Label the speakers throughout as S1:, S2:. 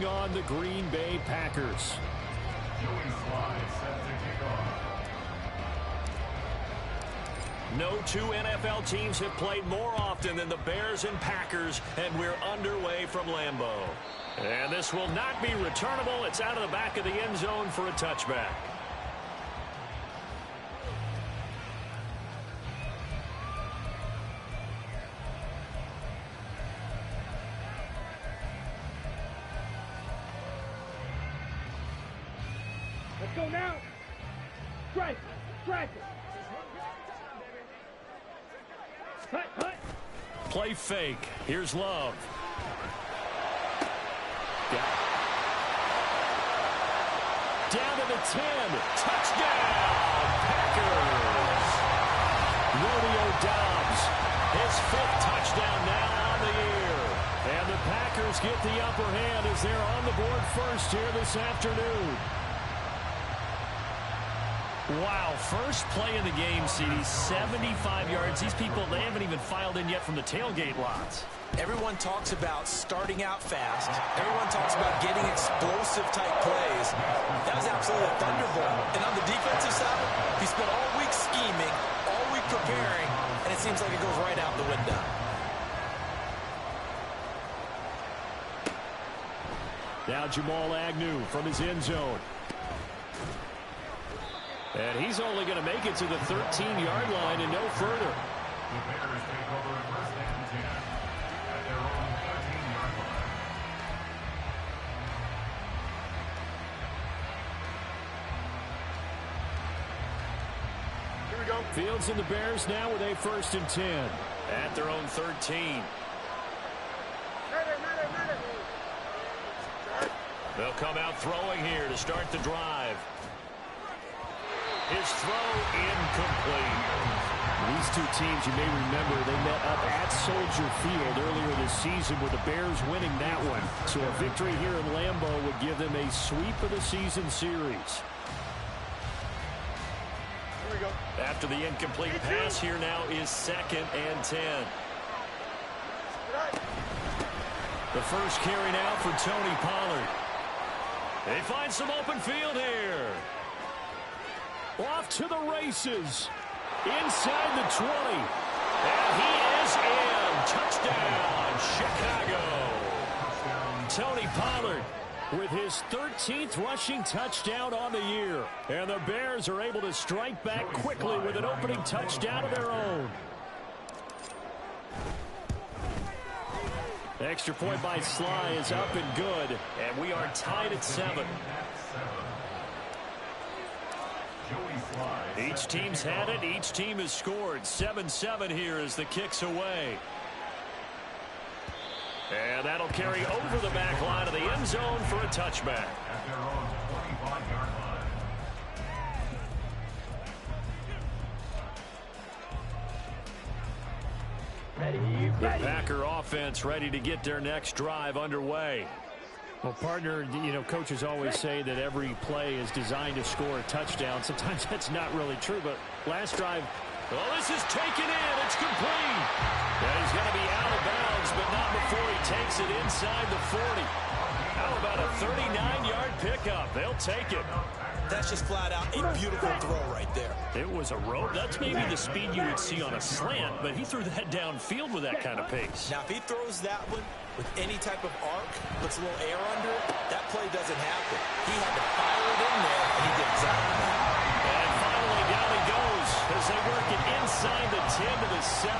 S1: on the Green Bay Packers. No two NFL teams have played more often than the Bears and Packers, and we're underway from Lambeau. And this will not be returnable. It's out of the back of the end zone for a touchback.
S2: Let's go now. Strike. Strike it. Hut, hut.
S1: Play fake. Here's Love. Down to the 10. Touchdown, Packers. Romeo Doubs, his 5th touchdown now on the year. And the Packers get the upper hand as they're on the board first here this afternoon. Wow, first play of the game, CD, 75 yards. These people, they haven't even filed in yet from the tailgate lots.
S3: Everyone talks about starting out fast. Everyone talks about getting explosive-type plays. That was absolutely a thunderbolt. And on the defensive side, he spent all week scheming, all week preparing, and it seems like it goes right out the window.
S1: Now Jamal Agnew from his end zone. And he's only going to make it to the 13-yard line and no further.
S4: The Bears take over first and 10 at their own 13-yard line.
S2: Here we go.
S1: Fields and the Bears now with a 1st and 10 at their own 13. They'll come out throwing here to start the drive. His throw incomplete. These two teams, you may remember, they met up at Soldier Field earlier this season with the Bears winning that one. So a victory here in Lambeau would give them a sweep of the season series.
S2: Here we go.
S1: After the incomplete pass, here now is 2nd and 10. The first carry now for Tony Pollard. They find some open field here. Off to the races. Inside the 20. And he is in. Touchdown, Chicago. Tony Pollard with his 13th rushing touchdown on the year. And the Bears are able to strike back quickly with an opening touchdown of their own. Extra point by Sly is up and good. And we are tied at 7. Each team's had it. Each team has scored. 7-7 here as the kick's away. And that'll carry over the back line of the end zone for a touchback.
S4: At their own 25-yard line.
S2: Ready,
S1: The
S2: ready.
S1: Packer offense ready to get their next drive underway. Well, partner, you know, coaches always say that every play is designed to score a touchdown. Sometimes that's not really true, but last drive, well, this is taken in. It's complete. And he's going to be out of bounds, but not before he takes it inside the 40. How about a 39-yard pickup? They'll take it.
S3: That's just flat out a beautiful throw right there.
S1: It was a rope. That's maybe the speed you would see on a slant, but he threw that downfield with that kind of pace.
S3: Now, if he throws that one with any type of arc, puts a little air under it, that play doesn't happen. He had to fire it in there, and he did exactly that.
S1: And finally, down he goes as they work it inside the 10 to the 7.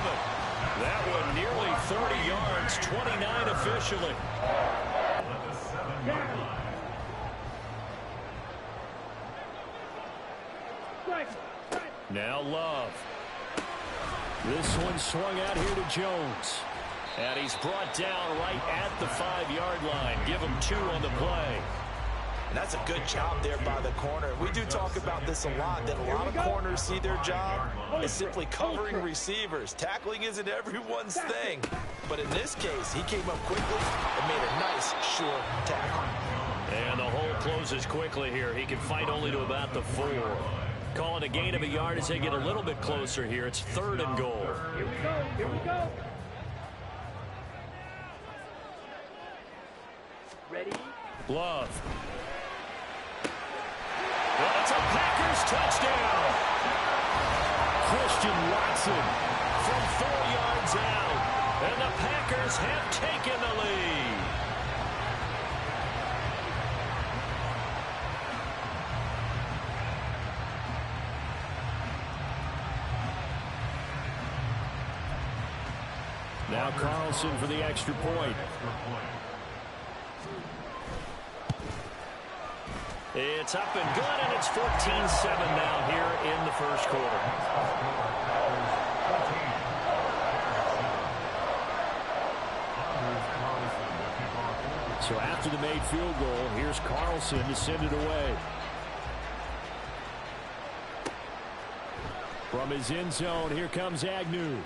S1: That one nearly 30 yards, 29 officially.
S4: At the 7-yard line.
S2: Strike.
S1: Now Love. This one swung out here to Jones. And he's brought down right at the 5-yard line. Give him 2 on the play.
S3: And that's a good job there by the corner. We do talk about this a lot, that a lot of corners see their job as simply covering receivers. Tackling isn't everyone's thing. But in this case, he came up quickly and made a nice, short tackle.
S1: And the hole closes quickly here. He can fight only to about the 4. Call it a gain of a yard as they get a little bit closer here. It's 3rd and goal.
S2: Here we go. Here we go. Ready,
S1: Glove. Well, it's a Packers touchdown. Christian Watson from 4 yards out. And the Packers have taken the lead. Now Carlson for the extra point. It's up and good, and it's 14-7 now here in the first quarter. So after the made field goal, here's Carlson to send it away. From his end zone, here comes Agnew.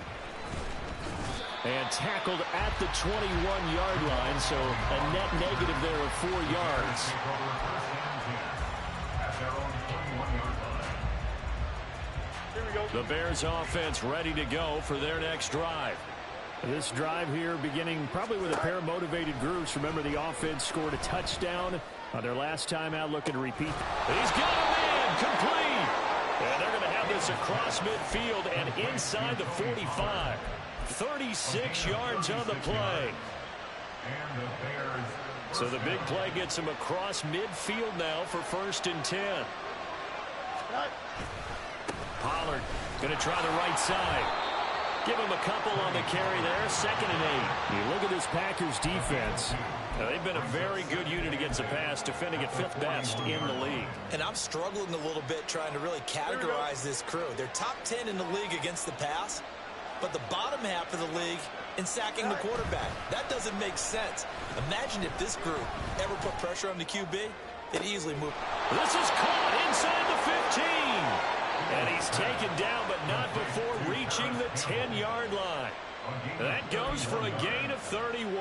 S1: And tackled at the 21-yard line, so a net negative there of 4 yards. The Bears offense ready to go for their next drive. This drive here beginning probably with a pair of motivated groups. Remember, the offense scored a touchdown on their last time out, looking to repeat. He's got a man complete. And they're going to have this across midfield and inside the 45. 36 yards on the play. So the big play gets him across midfield now for 1st and 10. Pollard going to try the right side. Give him a couple on the carry there. 2nd and 8. You look at this Packers defense. They've been a very good unit against the pass, defending at 5th best in the league.
S3: And I'm struggling a little bit trying to really categorize this crew. They're top 10 in the league against the pass, but the bottom half of the league in sacking the quarterback. That doesn't make sense. Imagine if this group ever put pressure on the QB, it easily moved.
S1: This is caught inside the 15. And he's taken down, but not before reaching the 10-yard line. That goes for a gain of 31.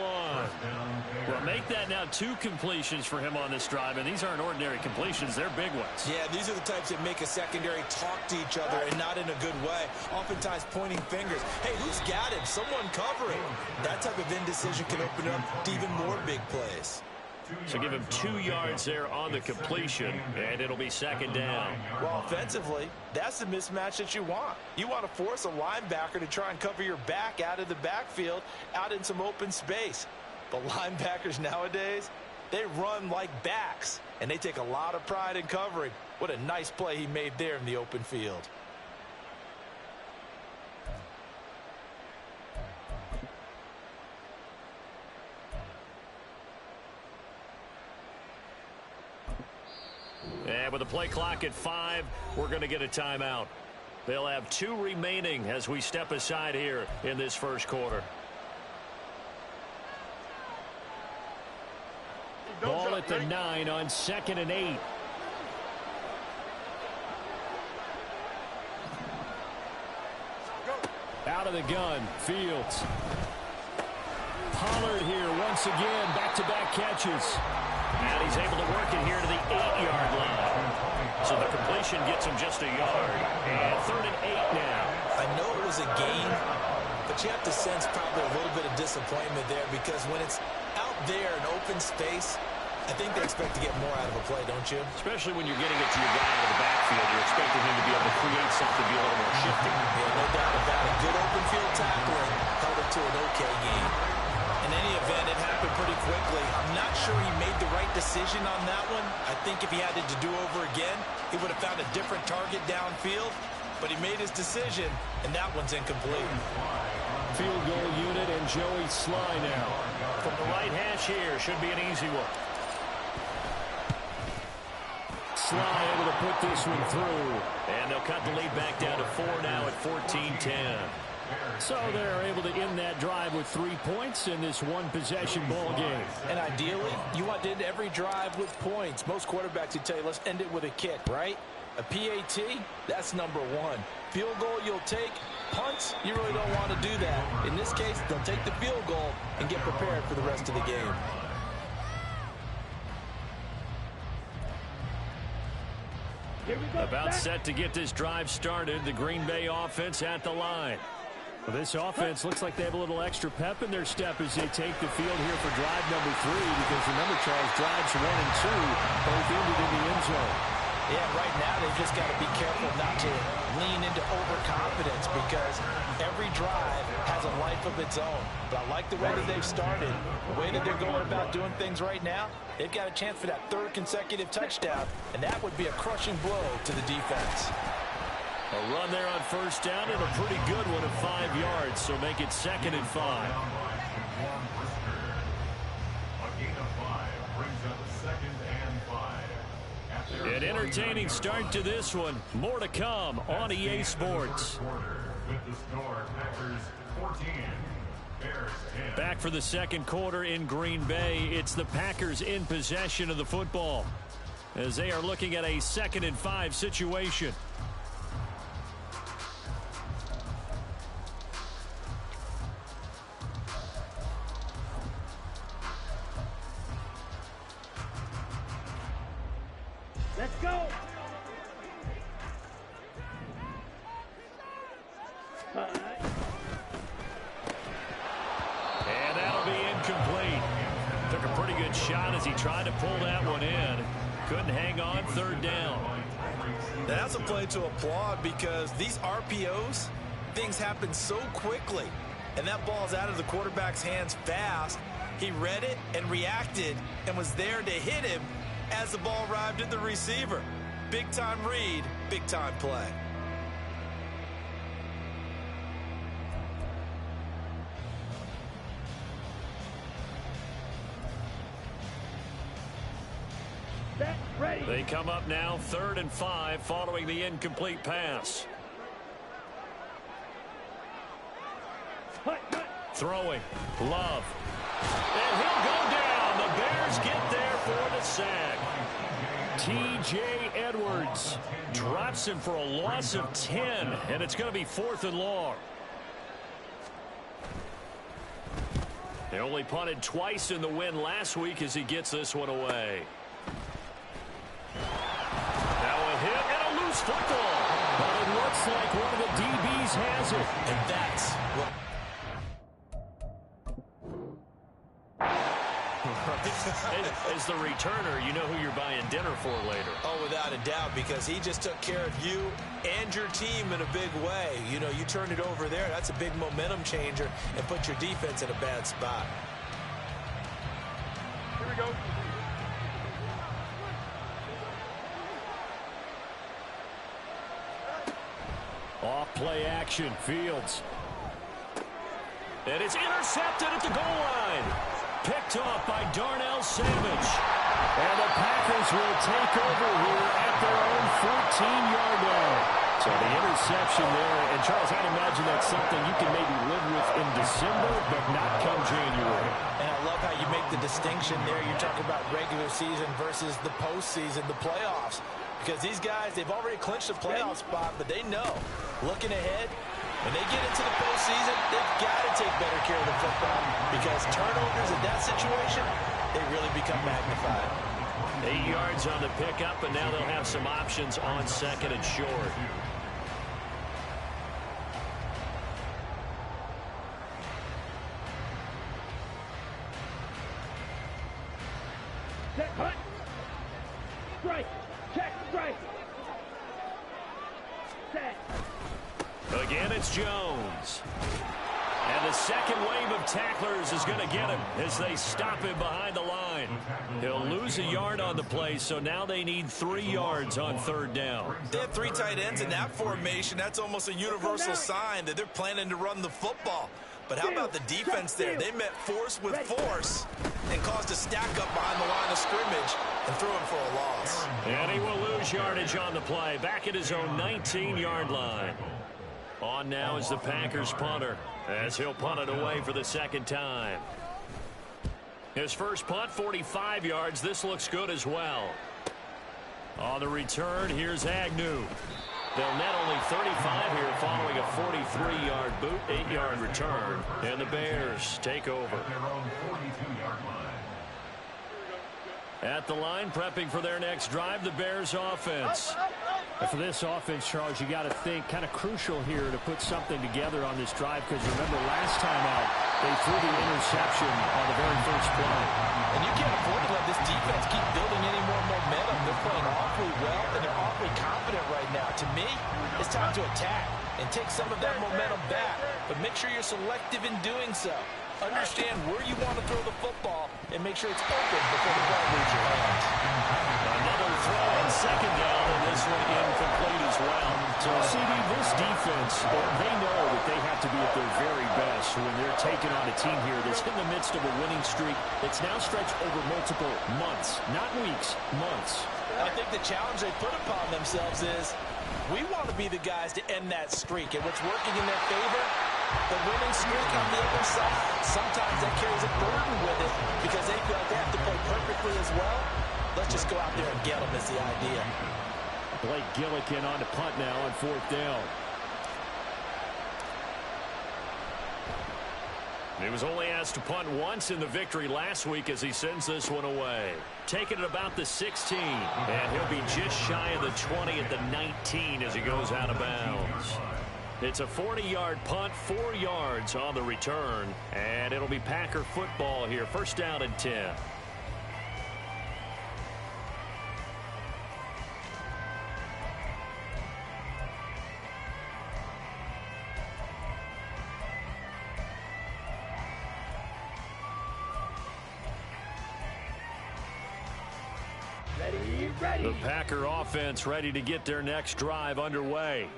S1: Well, make that now 2 completions for him on this drive, and these aren't ordinary completions. They're big ones.
S3: Yeah, these are the types that make a secondary talk to each other, and not in a good way. Oftentimes pointing fingers. Hey, who's got him? Someone covering. That type of indecision can open up to even more big plays.
S1: So give him 2 yards there on the completion, and it'll be 2nd down.
S3: Well, offensively, that's the mismatch that you want. You want to force a linebacker to try and cover your back out of the backfield, out in some open space. But linebackers nowadays, they run like backs, and they take a lot of pride in covering. What a nice play he made there in the open field.
S1: And with the play clock at 5, we're going to get a timeout. They'll have 2 remaining as we step aside here in this first quarter. Ball at the 9 on 2nd and 8. Out of the gun, Fields. Pollard here once again, back-to-back catches. And he's able to work it here to the 8-yard line. So the completion gets him just a yard. And 3rd and 8 now.
S3: I know it was a gain, but you have to sense probably a little bit of disappointment there, because when it's out there in open space, I think they expect to get more out of a play, don't you?
S1: Especially when you're getting it to your guy out of the backfield. You're expecting him to be able to create something, be a little more shifty.
S3: Yeah, no doubt about it. Good open field tackling held it to an okay gain. In any event, it happened pretty quickly. I'm not sure he made the right decision on that one. I think if he had it to do over again, he would have found a different target downfield. But he made his decision, and that one's incomplete.
S1: Field goal unit and Joey Sly now. From the right hash here, should be an easy one. Sly able to put this one through. And they'll cut the lead back down to 4 now at 14-10. So they're able to end that drive with 3 points in this one-possession ball game.
S3: And ideally, you want to end every drive with points. Most quarterbacks would tell you, let's end it with a kick, right? A PAT, that's number 1. Field goal you'll take. Punts, you really don't want to do that. In this case, they'll take the field goal and get prepared for the rest of the game.
S1: About set to get this drive started. The Green Bay offense at the line. Well, this offense looks like they have a little extra pep in their step as they take the field here for drive number 3, because remember, Charles, drives 1 and 2 both ended in the end zone.
S3: Yeah, right now they've just got to be careful not to lean into overconfidence, because every drive has a life of its own. But I like the way that they've started, the way that they're going about doing things right now. They've got a chance for that 3rd consecutive touchdown, and that would be a crushing blow to the defense.
S1: A run there on first down, and a pretty good one of 5 yards, so make it 2nd and 5. An entertaining start to this one. More to come on EA Sports. Back for the second quarter in Green Bay. It's the Packers in possession of the football as they are looking at a 2nd and 5 situation.
S2: Let's go.
S1: And that'll be incomplete. Took a pretty good shot as he tried to pull that one in. Couldn't hang on, 3rd down.
S3: That's a play to applaud, because these RPOs, things happen so quickly. And that ball's out of the quarterback's hands fast. He read it and reacted and was there to hit him as the ball arrived at the receiver. Big time read, big time play.
S2: Set, ready.
S1: They come up now 3rd and 5 following the incomplete pass.
S2: Hut, hut.
S1: Throwing. Love. And he'll go down. The Bears get there for the sack. T.J. Edwards drops him for a loss of 10, and it's going to be 4th and long. They only punted twice in the win last week as he gets this one away. Now a hit and a loose football. But it looks like one of the DBs has it.
S3: And that's what...
S1: As the returner, you know who you're buying dinner for later.
S3: Oh, without a doubt, because he just took care of you and your team in a big way. You know, you turned it over there. That's a big momentum changer and put your defense in a bad spot.
S2: Here we go.
S1: Off play action, Fields. And it's intercepted at the goal line. Picked off by Darnell Savage. And the Packers will take over here at their own 14-yard line. So the interception there. And Charles, I'd imagine that's something you can maybe live with in December, but not come January.
S3: And I love how you make the distinction there. You're talking about regular season versus the postseason, the playoffs. Because these guys, they've already clinched a playoff spot, but they know, looking ahead, when they get into the postseason, they've got to take better care of the football, because turnovers in that situation, they really become magnified.
S1: 8 yards on the pickup, and now they'll have some options on 2nd and short.
S2: Set, hut. Strike. Check, strike. Set.
S1: Again, it's Jones. And the second wave of tacklers is going to get him as they stop him behind the line. He'll lose a yard on the play, so now they need 3 yards on 3rd down.
S3: They have 3 tight ends in that formation. That's almost a universal sign that they're planning to run the football. But how about the defense there? They met force with force and caused a stack up behind the line of scrimmage and threw him for a loss.
S1: And he will lose yardage on the play, back at his own 19-yard line. On now is the Packers punter, as he'll punt it away for the 2nd time. His first punt, 45 yards. This looks good as well. On the return, here's Agnew. They'll net only 35 here following a 43-yard boot, 8-yard return. And the Bears take over. At the line, prepping for their next drive, the Bears offense.
S2: And for this offense, Charles, you got to think kind of crucial here to put something together on this drive, because remember last time out, they threw the interception on the very first play.
S3: And you can't afford to let this defense keep building any more momentum. They're playing awfully well, and they're awfully confident right now. To me, it's time to attack and take some of that momentum back, but make sure you're selective in doing so. Understand where you want to throw the football and make sure it's open before the ball leaves your hands.
S1: Another throw on second down, and this one incomplete as well. So, CD, this defense, they know that they have to be at their very best when they're taking on a team here that's in the midst of a winning streak that's now stretched over multiple months, not weeks, months.
S3: I think the challenge they put upon themselves is we want to be the guys to end that streak, and what's working in their favor, the winning streak on the other side. Sometimes that carries a burden with it because they feel like they have to play perfectly as well. Let's just go out there and get them is the idea.
S1: Blake Gillikin on to punt now on fourth down. He was only asked to punt once in the victory last week as he sends this one away. Taking it about the 16, and he'll be just shy of the 20 at the 19 as he goes out of bounds. It's a 40-yard punt, 4 yards on the return, and it'll be Packer football here. First down and 10.
S2: Ready.
S1: The Packer offense ready to get their next drive underway.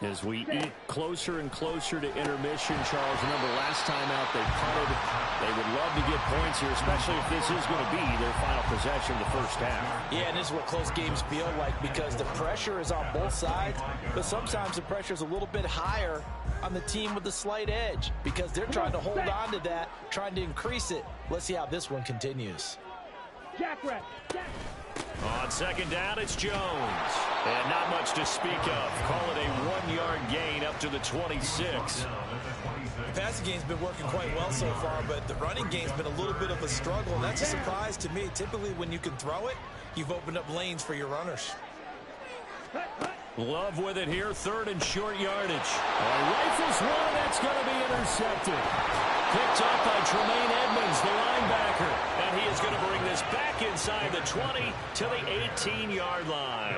S1: As we eat closer and closer to intermission, Charles, remember last time out they punted. They would love to get points here, especially if this is going to be their final possession of the first half.
S3: Yeah, and this is what close games feel like because the pressure is on both sides, but sometimes the pressure is a little bit higher on the team with the slight edge because they're trying to hold on to that, trying to increase it. Let's see how this one continues.
S2: Jackrabbit.
S1: On second down, it's Jones. And not much to speak of. Call it a 1-yard gain up to the 26.
S3: The passing game's been working quite well so far, but the running game's been a little bit of a struggle, and that's a surprise to me. Typically, when you can throw it, you've opened up lanes for your runners.
S1: Love with it here, third and short yardage. Rifles one, that's going to be intercepted. Picked up by Tremaine Edmonds, the linebacker. And he is going to bring this back inside the 20 to the 18-yard line.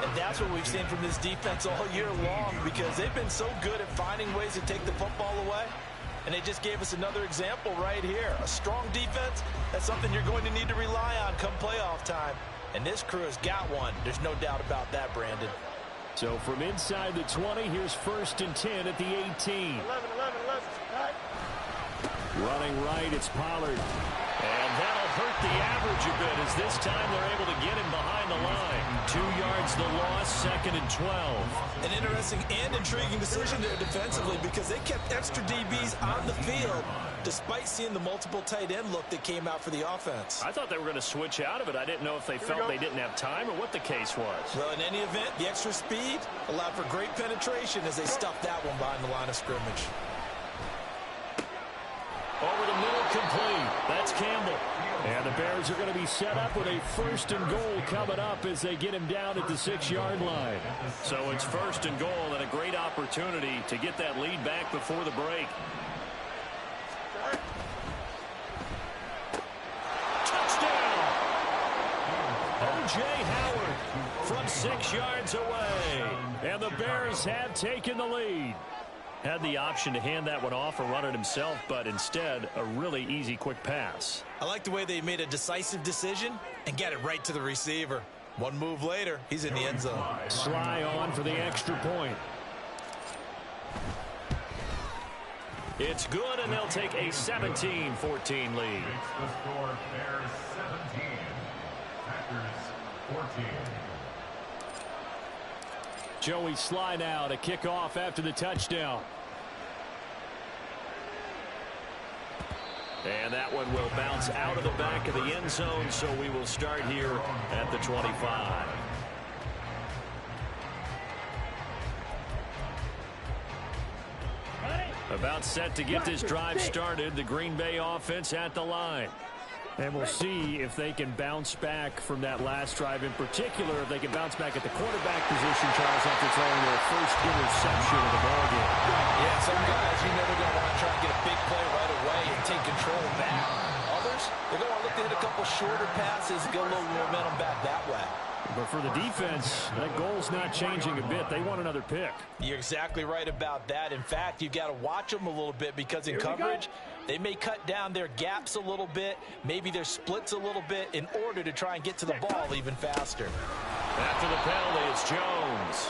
S3: And that's what we've seen from this defense all year long because they've been so good at finding ways to take the football away. And they just gave us another example right here. A strong defense, that's something you're going to need to rely on come playoff time. And this crew has got one. There's no doubt about that, Brandon.
S1: So from inside the 20, here's first and 10 at the 18.
S2: 11.
S1: Running right, it's Pollard. And that'll hurt the average a bit as this time they're able to get him behind the line. 2 yards the loss, second and 12.
S3: An interesting and intriguing decision there defensively because they kept extra DBs on the field despite seeing the multiple tight end look that came out for the offense.
S1: I thought they were going to switch out of it. I didn't know if they felt they didn't have time or what the case was.
S3: Well, in any event, the extra speed allowed for great penetration as they stuffed that one behind the line of scrimmage.
S1: Over the middle, complete. That's Campbell. And the Bears are going to be set up with a first and goal coming up as they get him down at the 6-yard line. So it's first and goal and a great opportunity to get that lead back before the break. Touchdown! O.J. Howard from 6 yards away. And the Bears have taken the lead. Had the option to hand that one off or run it himself, but instead, a really easy, quick pass.
S3: I like the way they made a decisive decision and got it right to the receiver. One move later, he's in the end zone.
S1: Sly on for the extra point. It's good, and they'll take a 17-14 lead.
S4: The score, Bears 17, Packers 14.
S1: Joey Sly now to kick off after the touchdown. And that one will bounce out of the back of the end zone, so we will start here at the 25. About set to get this drive started. The Green Bay offense at the line.
S2: And we'll see if they can bounce back from that last drive. In particular, if they can bounce back at the quarterback position, Charles, after throwing their first interception of the ballgame.
S3: Yeah, some guys, you know they're going to want to try and get a big play right away and take control back. Others, they're going to look to hit a couple shorter passes and get a little momentum back that way.
S2: But for the defense, that goal's not changing a bit. They want another pick.
S3: You're exactly right about that. In fact, you've got to watch them a little bit because in coverage, they may cut down their gaps a little bit, maybe their splits a little bit in order to try and get to the ball even faster.
S1: After the penalty, it's Jones.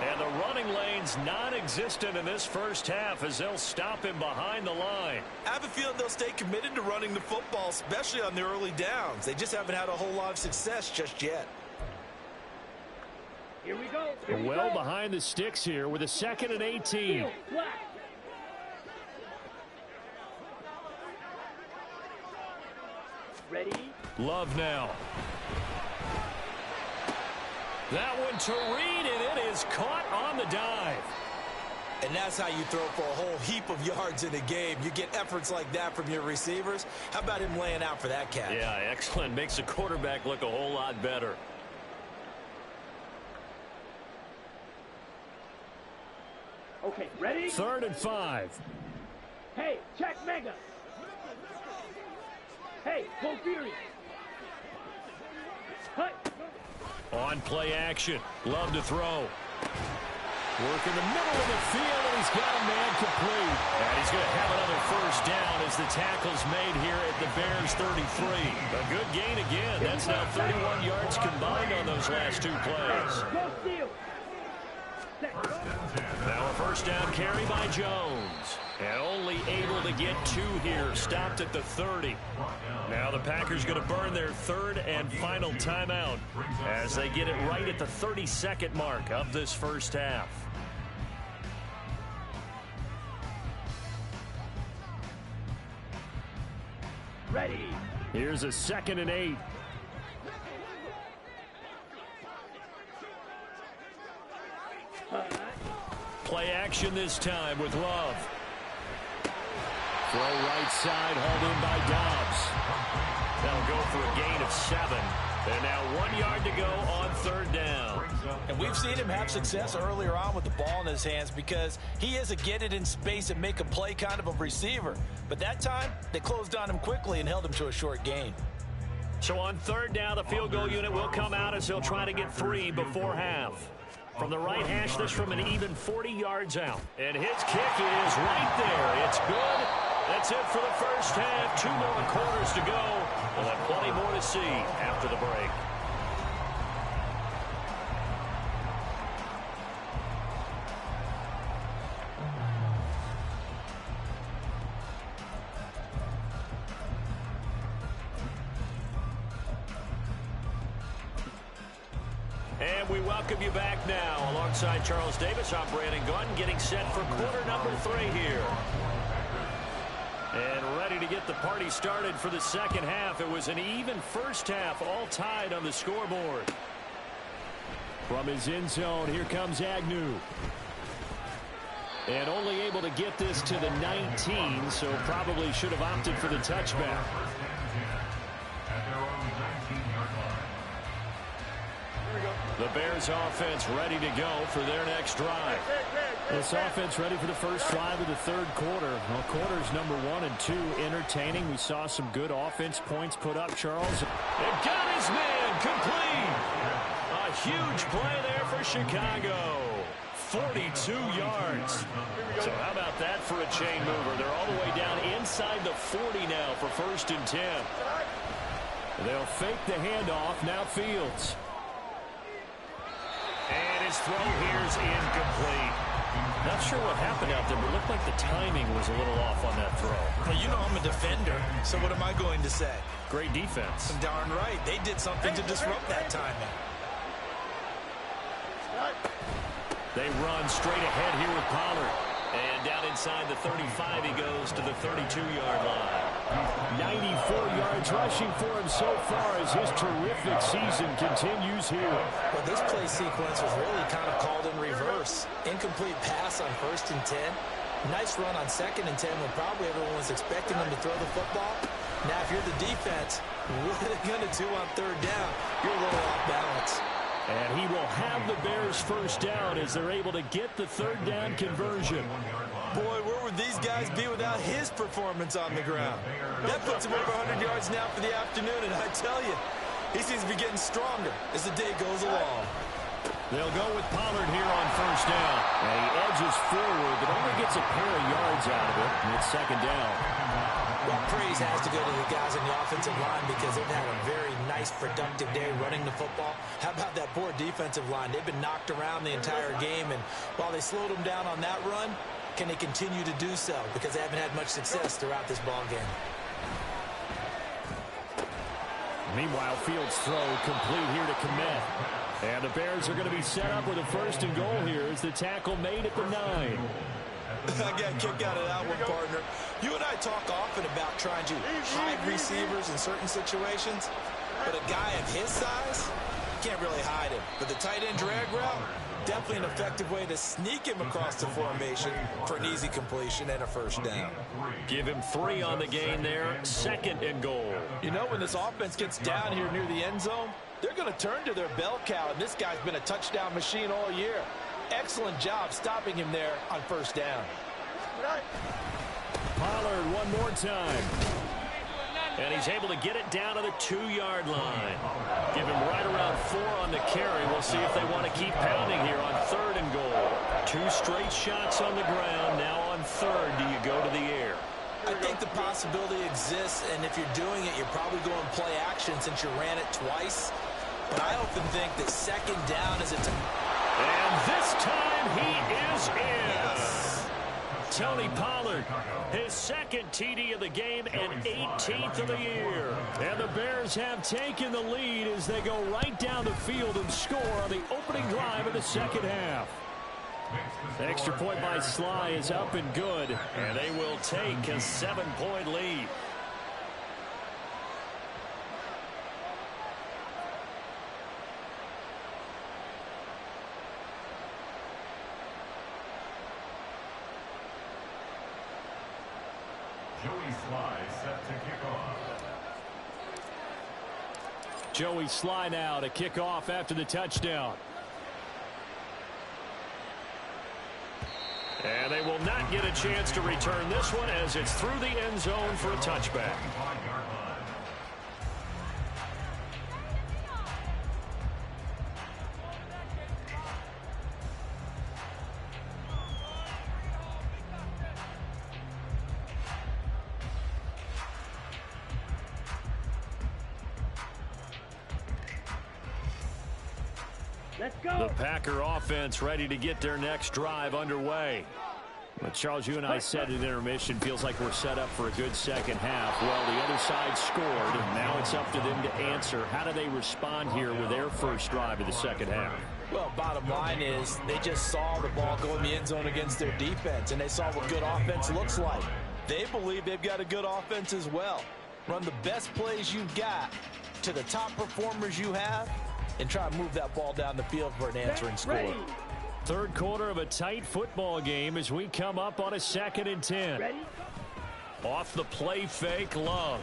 S1: And the running lane's non-existent in this first half as they'll stop him behind the line.
S3: I have a feeling they'll stay committed to running the football, especially on the early downs. They just haven't had a whole lot of success just yet.
S5: Here we go. Here we
S2: Well
S5: go.
S2: behind the sticks here with a 2nd and 18.
S5: Ready?
S1: Love now. That one to Reed, and it is caught on the dive.
S3: And that's how you throw for a whole heap of yards in a game. You get efforts like that from your receivers. How about him laying out for that catch?
S1: Yeah, excellent. Makes the quarterback look a whole lot better.
S5: Okay, ready?
S2: 3rd and 5.
S5: Hey, check mega. Hey, go Fury. Hey.
S1: On play action. Love to throw. Work in the middle of the field, and he's got a man complete. And he's going to have another first down as the tackle's made here at the Bears 33. A good gain again. That's now 31 yards combined on those last two plays.
S5: Go steal.
S1: Now a first down carry by Jones. And only able to get 2 here. Stopped at the 30. Now the Packers going to burn their 3rd and final timeout as they get it right at the 32nd mark of this first half.
S5: Ready.
S2: Here's a 2nd and 8. Play action this time with Love. Throw right side, hauled in by Dobbs.
S1: That'll go for a gain of 7. And now 1 yard to go on 3rd down.
S3: And we've seen him have success earlier on with the ball in his hands because he is a get it in space and make a play kind of a receiver. But that time, they closed on him quickly and held him to a short gain.
S1: So on 3rd down, the field goal unit will come out as they'll try to get 3 before half. From the right hash, this from an even 40 yards out. And his kick is right there. It's good. That's it for the first half. 2 more quarters to go. We'll have plenty more to see after the break. And we welcome you back now. Alongside Charles Davis, I'm Brandon Gunn, getting set for quarter number 3 here. And ready to get the party started for the second half. It was an even first half, all tied on the scoreboard. From his end zone, here comes Agnew. And only able to get this to the 19, so probably should have opted for the touchback. The Bears offense ready to go for their next drive.
S2: This offense ready for the first drive of the 3rd quarter. Well, quarters number 1 and 2 entertaining. We saw some good offense points put up, Charles.
S1: And got his man complete. A huge play there for Chicago. 42 yards. So how about that for a chain mover? They're all the way down inside the 40 now for 1st and 10.
S2: They'll fake the handoff. Now Fields.
S1: And his throw here's incomplete. Not sure what happened out there, but it looked like the timing was a little off on that throw.
S3: Well, you know I'm a defender, so what am I going to say?
S1: Great defense.
S3: Darn right. They did something to disrupt that timing.
S1: They run straight ahead here with Pollard. And down inside the 35, he goes to the 32-yard line.
S2: 94 yards rushing for him so far as his terrific season continues here.
S3: Well, this play sequence was really kind of called in reverse. Incomplete pass on 1st and 10. Nice run on 2nd and 10 when probably everyone was expecting him to throw the football. Now, if you're the defense, what are they going to do on third down? You're a little off balance.
S2: And he will have the Bears first down as they're able to get the third down conversion.
S3: Boy, where would these guys be without his performance on the ground? That puts him over 100 yards now for the afternoon, and I tell you, he seems to be getting stronger as the day goes along.
S2: They'll go with Pollard here on first down. And he edges forward, but only gets a pair of yards out of it, and it's second down.
S3: Well, praise has to go to the guys on the offensive line because they've had a very nice, productive day running the football. How about that poor defensive line? They've been knocked around the entire game, and while they slowed them down on that run, can they continue to do so? Because they haven't had much success throughout this ball game.
S2: Meanwhile, Fields' throw complete here to Kmet. And the Bears are going to be set up with a first and goal here as the tackle made at the 9.
S3: I got a kick out of that one, partner. You and I talk often about trying to hide receivers in certain situations, but a guy of his size can't really hide him. But the tight end drag route, definitely an effective way to sneak him across the formation for an easy completion and a first down.
S2: Give him 3 on the gain there, second and goal.
S3: You know, when this offense gets down here near the end zone, they're going to turn to their bell cow, and this guy's been a touchdown machine all year. Excellent job stopping him there on first down.
S2: Pollard one more time. And he's able to get it down to the 2-yard line. Give him right around 4 on the carry. We'll see if they want to keep pounding here on third and goal. 2 straight shots on the ground. Now on third, do you go to the air?
S3: I think the possibility exists, and if you're doing it, you're probably going play action since you ran it twice. But I often think that second down is a
S2: and this time he is in.
S3: Yes.
S2: Tony Pollard, his second TD of the game and 18th of the year. And the Bears have taken the lead as they go right down the field and score on the opening drive of the second half. The extra point by Sly is up and good, and they will take a 7-point lead. Joey Sly now to kick off after the touchdown. And they will not get a chance to return this one as it's through the end zone for a touchback.
S5: Let's go.
S2: The Packer offense ready to get their next drive underway. But Charles, you and I said at intermission, feels like we're set up for a good second half. Well, the other side scored, and now it's up to them to answer. How do they respond here with their first drive of the second half?
S3: Well, bottom line is they just saw the ball go in the end zone against their defense, and they saw what good offense looks like. They believe they've got a good offense as well. Run the best plays you've got to the top performers you have, and try to move that ball down the field for an answering score.
S2: Third quarter of a tight football game as we come up on a 2nd and 10.
S5: Ready?
S2: Off the play fake, Love.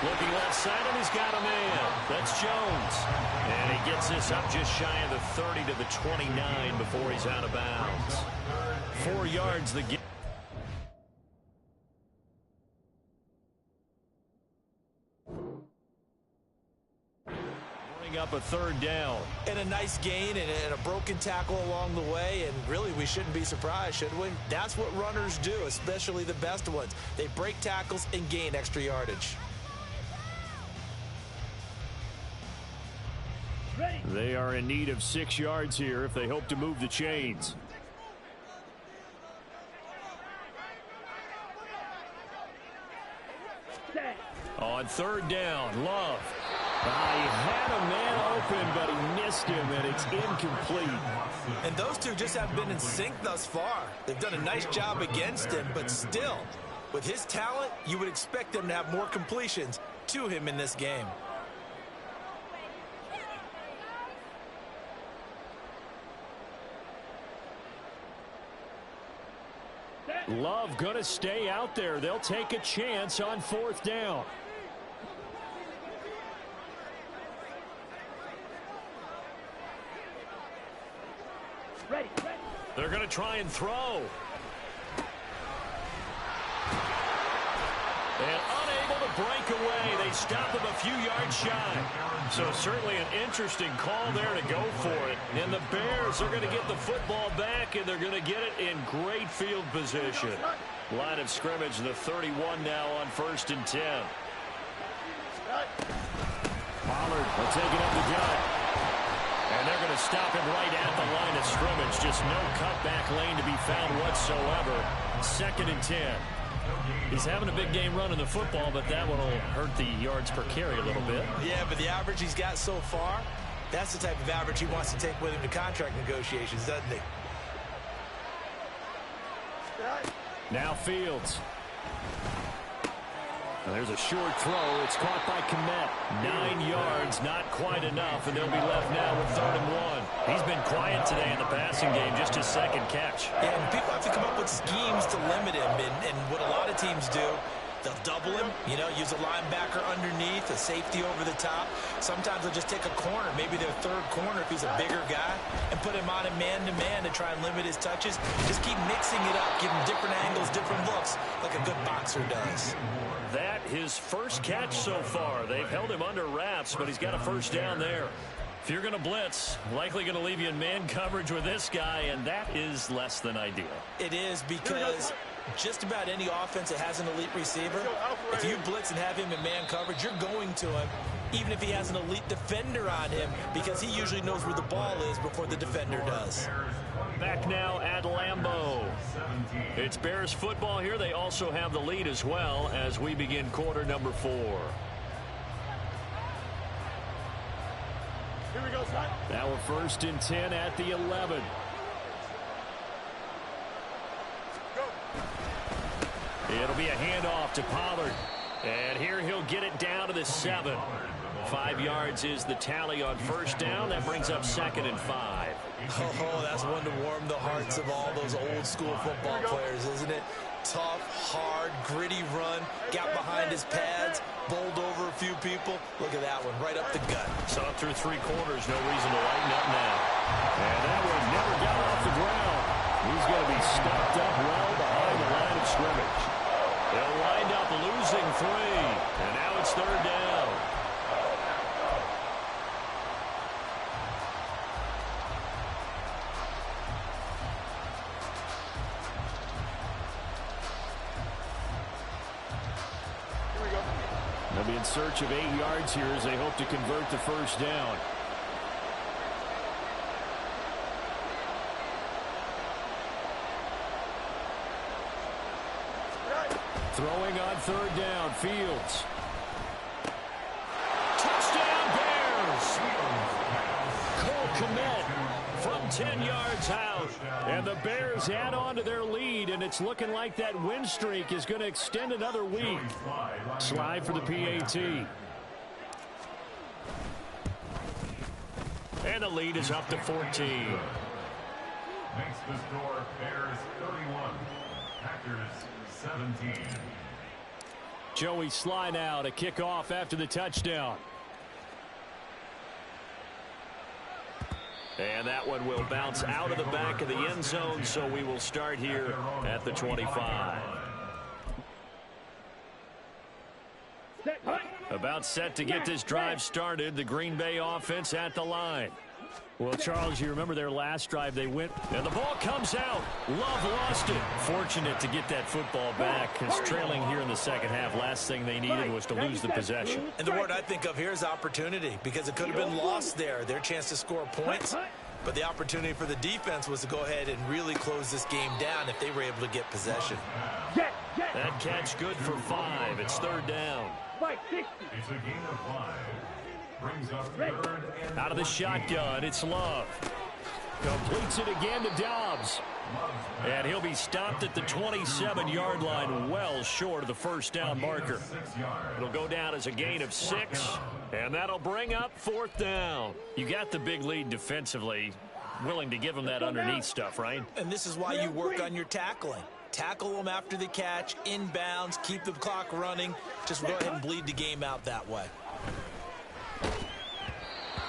S2: Looking left side, and he's got a man. That's Jones. And he gets this up just shy of the 30 to the 29 before he's out of bounds. 4 yards the game. Up a third down.
S3: And a nice gain and a broken tackle along the way, and really we shouldn't be surprised, should we? That's what runners do, especially the best ones. They break tackles and gain extra yardage.
S5: Ready?
S2: They are in need of 6 yards here if they hope to move the chains.
S5: Set.
S2: On third down, Love. He had a man open, but he missed him, and it's incomplete.
S3: And those two just haven't been in sync thus far. They've done a nice job against him, but still, with his talent, you would expect them to have more completions to him in this game.
S2: Love going to stay out there. They'll take a chance on 4th down.
S5: Ready.
S2: They're going to try and throw. And unable to break away. They stop him a few yards shy. So certainly an interesting call there to go for it. And the Bears are going to get the football back, and they're going to get it in great field position. Line of scrimmage, the 31 now on 1st and 10. Pollard will take it up the gut. And they're going to stop him right at the line of scrimmage. Just no cutback lane to be found whatsoever. 2nd and 10. He's having a big game running the football, but that one will hurt the yards per carry a little bit.
S3: Yeah, but the average he's got so far, that's the type of average he wants to take with him to contract negotiations, doesn't he?
S2: Now Fields. And there's a short throw. It's caught by Kmet. 9 yards, not quite enough, and they'll be left now with 3rd and 1. He's been quiet today in the passing game, just his 2nd catch.
S3: Yeah, and people have to come up with schemes to limit him, and what a lot of teams do, they'll double him, use a linebacker underneath, a safety over the top. Sometimes they'll just take a corner, maybe their 3rd corner if he's a bigger guy, and put him on a man-to-man to try and limit his touches. Just keep mixing it up, give him different angles, different looks, like a good boxer does.
S2: That his first catch so far. They've held him under wraps, but he's got a 1st down there. If you're going to blitz, likely going to leave you in man coverage with this guy, and that is less than ideal.
S3: It is, because just about any offense that has an elite receiver, if you blitz and have him in man coverage, you're going to him, even if he has an elite defender on him, because he usually knows where the ball is before the defender does.
S2: Back now at Lambeau. It's Bears football here. They also have the lead as well as we begin quarter number 4.
S5: Here we go, son.
S2: Now we're 1st and 10 at the 11. It'll be a handoff to Pollard. And here he'll get it down to the 7. 5 yards is the tally on 1st down. That brings up 2nd and 5.
S3: Oh, that's one to warm the hearts of all those old school football players, isn't it? Tough, hard, gritty run, got behind his pads, bowled over a few people. Look at that one, right up the gut.
S2: Saw it through 3 quarters, no reason to lighten up now. And that one never got off the ground. He's going to be stopped up well behind the line of scrimmage. They'll wind up losing 3, and now it's 3rd down. They'll be in search of 8 yards here as they hope to convert the 1st down. Throwing on 3rd down, Fields. Touchdown Bears! Cole Kmet from 10 yards out. And the Bears add on to their lead, and it's looking like that win streak is going to extend another week. Slide for the PAT. And the lead is up to 14.
S4: Makes the score Bears 31, Packers 17.
S2: Joey Sly now to kick off after the touchdown. And that one will bounce out of the back of the end zone, so we will start here at the 25. About set to get this drive started, the Green Bay offense at the line. Well, Charles, you remember their last drive, they went, and the ball comes out. Love lost it. Fortunate to get that football back, because trailing here in the second half, last thing they needed was to lose the possession.
S3: And the word I think of here is opportunity, because it could have been lost there, their chance to score points. But the opportunity for the defense was to go ahead and really close this game down if they were able to get possession.
S2: That catch good for 5. It's 3rd down.
S4: It's a gain of 5. Brings up 3rd and
S2: Out of the shotgun, it's Love. Completes it again to Dobbs. And he'll be stopped at the 27-yard line, well short of the 1st down marker. It'll go down as a gain of 6, and that'll bring up 4th down. You got the big lead defensively, willing to give them that underneath stuff, right?
S3: And this is why you work on your tackling. Tackle them after the catch, inbounds, keep the clock running. Just go ahead and bleed the game out that way.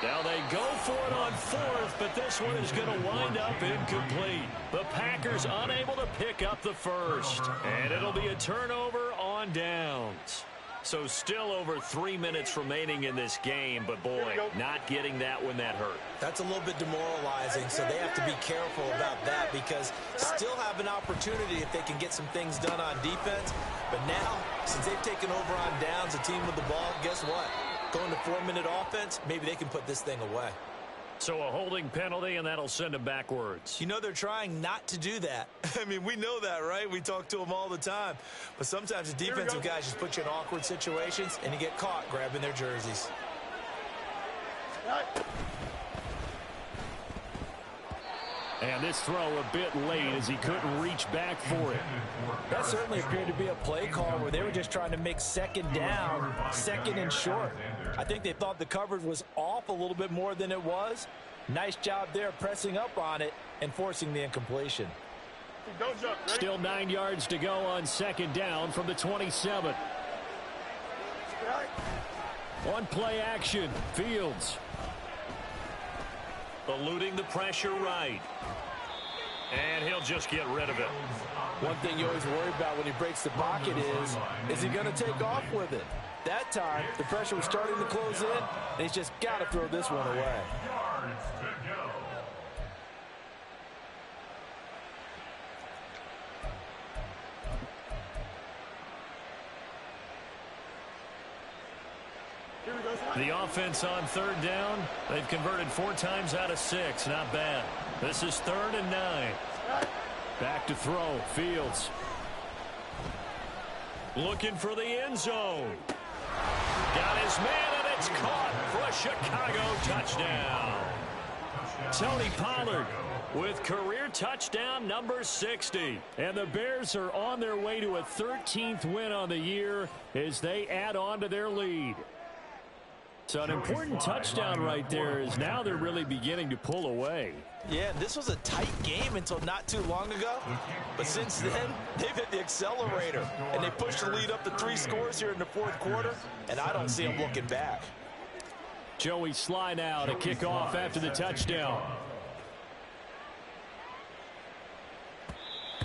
S2: Now they go for it on fourth, but this one is going to wind up incomplete. The Packers unable to pick up the first, and it'll be a turnover on downs. So still over 3 minutes remaining in this game, but boy, not getting that when that hurt.
S3: That's a little bit demoralizing, so they have to be careful about that because still have an opportunity if they can get some things done on defense. But now, since they've taken over on downs, the team with the ball, guess what? Going to 4-minute offense, maybe they can put this thing away.
S2: So a holding penalty, and that'll send them backwards.
S3: You know, they're trying not to do that. I mean, we know that, right? We talk to them all the time. But sometimes the defensive guys just put you in awkward situations, and you get caught grabbing their jerseys.
S2: And this throw a bit late as he couldn't reach back for it.
S3: That certainly appeared to be a play call where they were just trying to make second down, second and short. I think they thought the coverage was off a little bit more than it was. Nice job there pressing up on it and forcing the incompletion.
S2: Still 9 yards to go on second down from the 27. One play action. Fields. Eluding the pressure right. And he'll just get rid of it.
S3: One thing you always worry about when he breaks the pocket is he going to take off with it? That time, the pressure was starting to close in, and he's just got to throw this one away.
S2: The offense on third down, they've converted 4 times out of 6. Not bad. This is 3rd and 9. Back to throw. Fields. Looking for the end zone. Got his man, and it's caught for a Chicago touchdown. Tony Pollard with career touchdown number 60. And the Bears are on their way to a 13th win on the year as they add on to their lead. So an important touchdown right there is now they're really beginning to pull away.
S3: Yeah, this was a tight game until not too long ago. But since then, they've hit the accelerator. And they pushed the lead up to 3 scores here in the 4th quarter. And I don't see them looking back.
S2: Joey Sly now to kick off after the touchdown.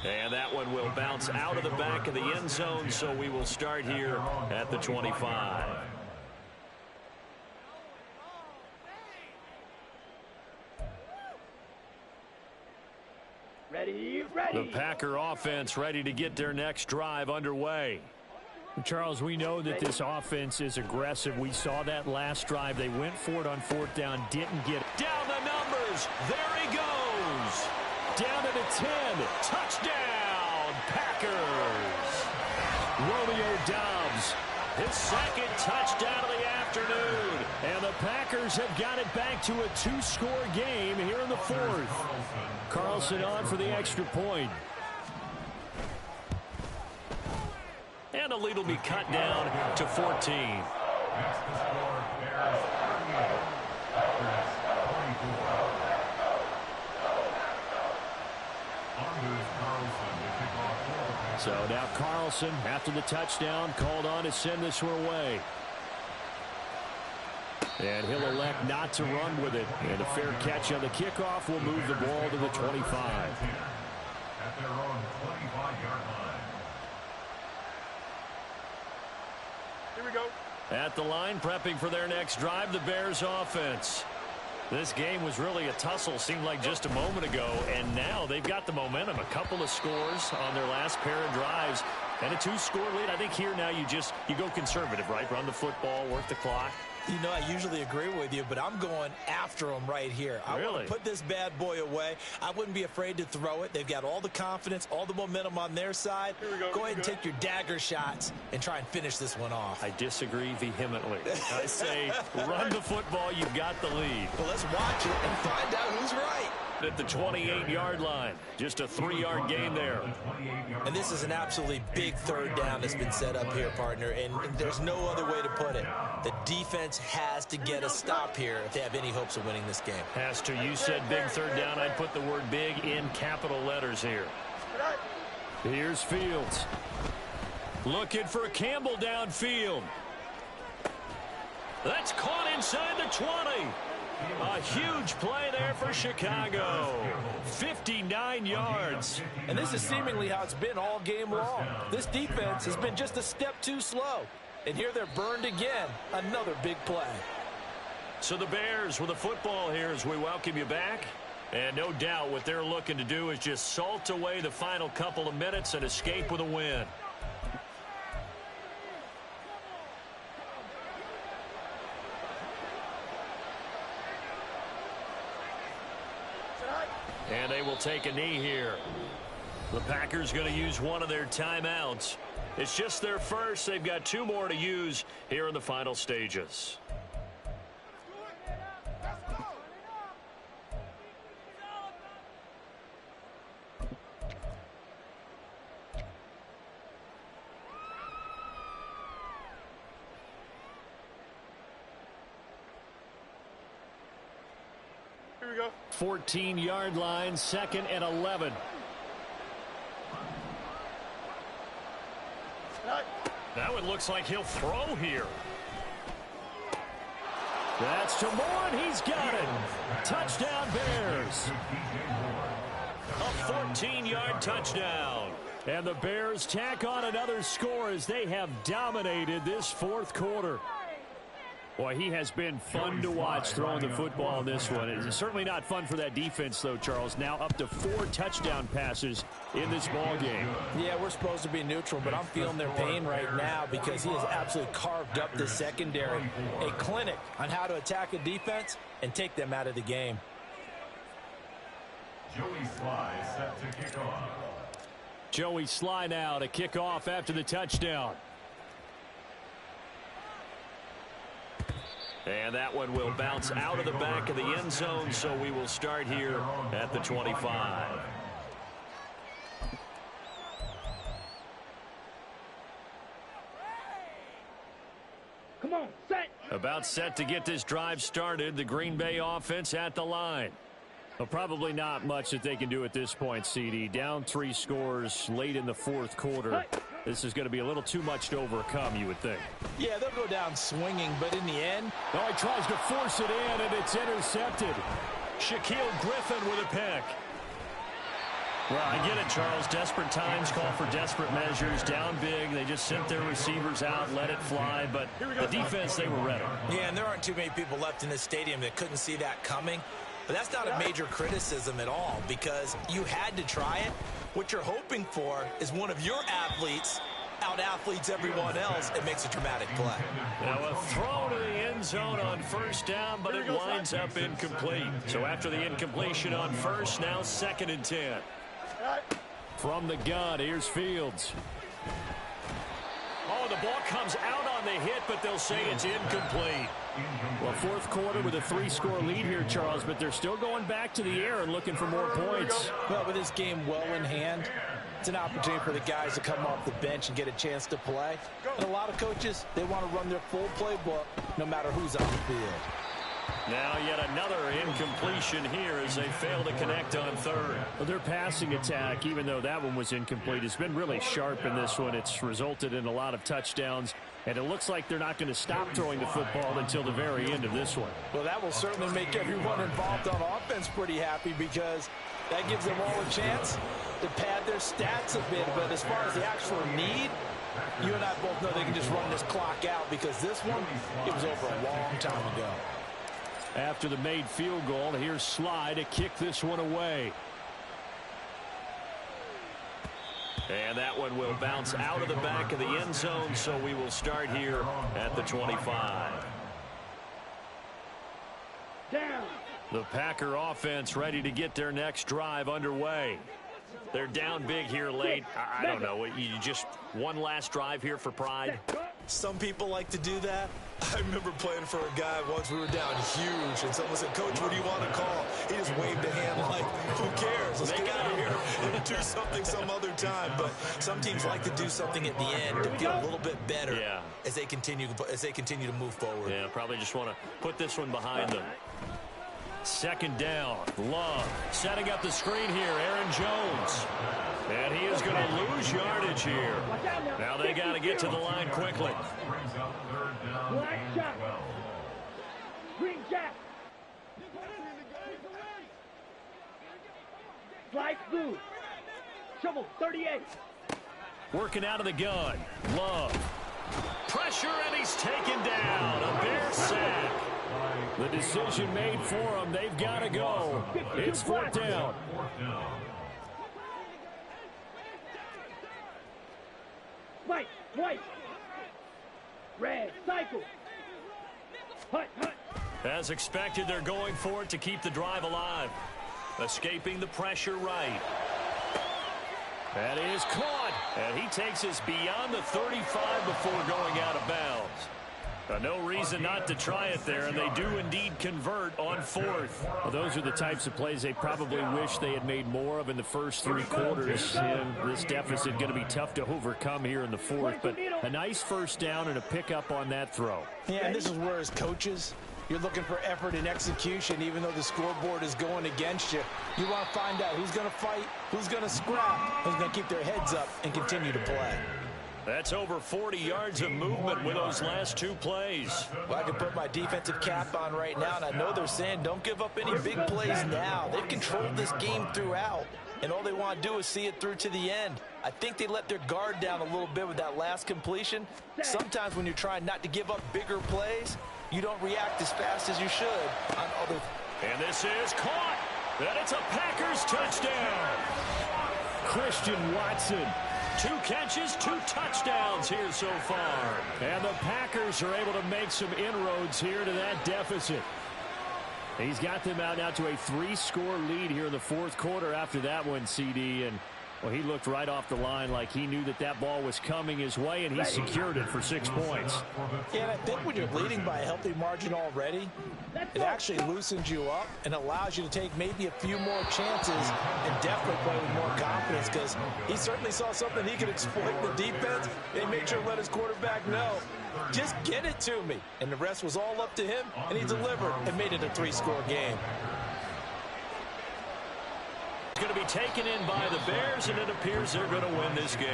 S2: And that one will bounce out of the back of the end zone. So we will start here at the 25.
S5: Ready.
S2: The Packer offense ready to get their next drive underway. Charles, we know that this offense is aggressive. We saw that last drive. They went for it on 4th down, didn't get it. Down the numbers. There he goes. Down to the 10. Touchdown, Packers. Romeo Doubs, his 2nd touchdown of the afternoon. And the Packers have got it back to a 2-score game here in the 4th. Carlson on for the extra point. And the lead will be cut down to 14. So now Carlson, after the touchdown, called on to send this one away. And he'll elect not to run with it. And a fair catch on the kickoff will move the ball to the 25.
S4: At their own 25-yard line.
S5: Here we go.
S2: At the line, prepping for their next drive, the Bears offense. This game was really a tussle, seemed like just a moment ago, and now they've got the momentum. A couple of scores on their last pair of drives, and a 2-score lead. I think here now you go conservative, right? Run the football, work the clock.
S3: You know, I usually agree with you, but I'm going after them right here. I want to put this bad boy away. I wouldn't be afraid to throw it. They've got all the confidence, all the momentum on their side. Go ahead and take your dagger shots and try and finish this one off.
S2: I disagree vehemently. I say run the football. You've got the lead.
S3: Well, let's watch it and find out who's right.
S2: At the 28-yard line. Just a 3-yard gain there.
S3: And this is an absolutely big 3rd down that's been set up here, partner, and there's no other way to put it. The defense has to get a stop here if they have any hopes of winning this game.
S2: Has to. You said big 3rd down. I'd put the word big in capital letters here.
S1: Here's Fields. Looking for Campbell downfield. That's caught inside the 20. A huge play there for Chicago. 59 yards.
S3: And this is seemingly how it's been all game long. This defense has been just a step too slow. And here they're burned again. Another big play.
S1: So the Bears with the football here as we welcome you back. And no doubt what they're looking to do is just salt away the final couple of minutes and escape with a win. And they will take a knee here. The Packers going to use one of their timeouts. It's just their first. They've got 2 more to use here in the final stages.
S5: Here we go.
S1: 14-yard line, 2nd and 11. That one looks like he'll throw here. That's to Moore, and he's got it. Touchdown, Bears. A 14-yard touchdown. And the Bears tack on another score as they have dominated this 4th quarter. Boy, he has been fun to watch throwing the football in this one. It's certainly not fun for that defense, though, Charles. Now up to 4 touchdown passes in this ball game.
S3: Yeah, we're supposed to be neutral, but I'm feeling their pain right now because he has absolutely carved up the secondary. A clinic on how to attack a defense and take them out of the game.
S4: Joey Sly set to kick off.
S1: Joey Sly now to kick off after the touchdown. And that one will bounce out of the back of the end zone, so we will start here at the 25.
S5: Come on, set.
S1: About set to get this drive started. The Green Bay offense at the line. Well, probably not much that they can do at this point, CD. Down 3 scores late in the 4th quarter. This is going to be a little too much to overcome, you would think.
S3: Yeah, they'll go down swinging, but in the end...
S1: Oh, he tries to force it in, and it's intercepted. Shaquille Griffin with a pick. Well, I get it, Charles. Desperate times call for desperate measures. Down big. They just sent their receivers out, let it fly. But the defense, they were ready.
S3: Yeah, and there aren't too many people left in this stadium that couldn't see that coming. But that's not a major criticism at all because you had to try it. What you're hoping for is one of your athletes out-athletes everyone else and makes a dramatic play.
S1: Now a throw to the end zone on 1st down, but it winds up incomplete. So after the incompletion on 1st, now 2nd and 10. From the gun, here's Fields. Oh, the ball comes out on the hit, but they'll say it's incomplete. Well, 4th quarter with a 3-score lead here, Charles, but they're still going back to the air and looking for more points.
S3: Well, with this game well in hand, it's an opportunity for the guys to come off the bench and get a chance to play. And a lot of coaches, they want to run their full playbook no matter who's on the field.
S1: Now yet another incompletion here as they fail to connect on 3rd. Well, their passing attack, even though that one was incomplete, has been really sharp in this one. It's resulted in a lot of touchdowns, and it looks like they're not going to stop throwing the football until the very end of this one.
S3: Well, that will certainly make everyone involved on offense pretty happy because that gives them all a chance to pad their stats a bit. But as far as the actual need, you and I both know they can just run this clock out because this one, it was over a long time ago.
S1: After the made field goal, here's Sly to kick this one away. And that one will bounce out of the back of the end zone, so we will start here at the 25.
S5: Down.
S1: The Packer offense ready to get their next drive underway. They're down big here late. I don't know. You just one last drive here for pride?
S3: Some people like to do that. I remember playing for a guy once we were down huge, and someone said, "Coach, what do you want to call?" He just waved a hand like, who cares? Let's get out of here and do something some other time. But some teams like to do something at the end to feel a little bit better as they continue to move forward.
S1: Yeah, probably just want to put this one behind them. Second down. Love setting up the screen here. Aaron Jones. And he is going to lose yardage here. Now they got to get to the line quickly.
S5: Black Jack. Green Jack. Flight blue. Shovel 38.
S1: Working out of the gun. Love. Pressure, and he's taken down. A Bear sack. The decision made for him. They've got to go. It's fourth down.
S5: White, white. Red, cycle. Hut, hut.
S1: As expected, they're going for it to keep the drive alive. Escaping the pressure right. That is caught. And he takes us beyond the 35 before going out of bounds. No reason not to try it there, and they do indeed convert on fourth. Well, those are the types of plays they probably wish they had made more of in the first three quarters. And this deficit going to be tough to overcome here in the fourth. But a nice first down and a pickup on that throw.
S3: Yeah, and this is where as coaches, you're looking for effort and execution, even though the scoreboard is going against you. You want to find out who's going to fight, who's going to scrap, who's going to keep their heads up and continue to play.
S1: That's over 40 yards of movement with those last two plays.
S3: Well, I can put my defensive cap on right now, and I know they're saying don't give up any big plays now. They've controlled this game throughout, and all they want to do is see it through to the end. I think they let their guard down a little bit with that last completion. Sometimes when you're trying not to give up bigger plays, you don't react as fast as you should on other.
S1: And this is caught. And it's a Packers touchdown. Christian Watson. 2 catches, 2 touchdowns here so far. And the Packers are able to make some inroads here to that deficit. He's got them out now to a 3-score lead here in the fourth quarter after that one, CD. And, well, he looked right off the line like he knew that that ball was coming his way, and he secured it for 6 points.
S3: Yeah, and I think when you're leading by a healthy margin already, it actually loosens you up and allows you to take maybe a few more chances and definitely play with more confidence, because he certainly saw something he could exploit in the defense, and he made sure to let his quarterback know, just get it to me. And the rest was all up to him, and he delivered and made it a 3-score game.
S1: It's going to be taken in by the Bears, and it appears they're going to win this game.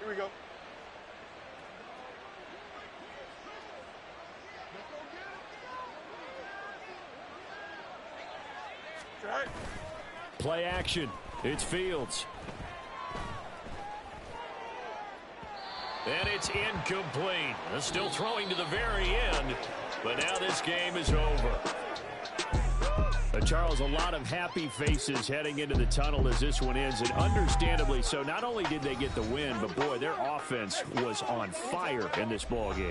S5: Here we go.
S1: Play action. It's Fields. And it's incomplete. Still throwing to the very end, but now this game is over. Charles, a lot of happy faces heading into the tunnel as this one ends, and understandably so. Not only did they get the win, but boy, their offense was on fire in this ball game.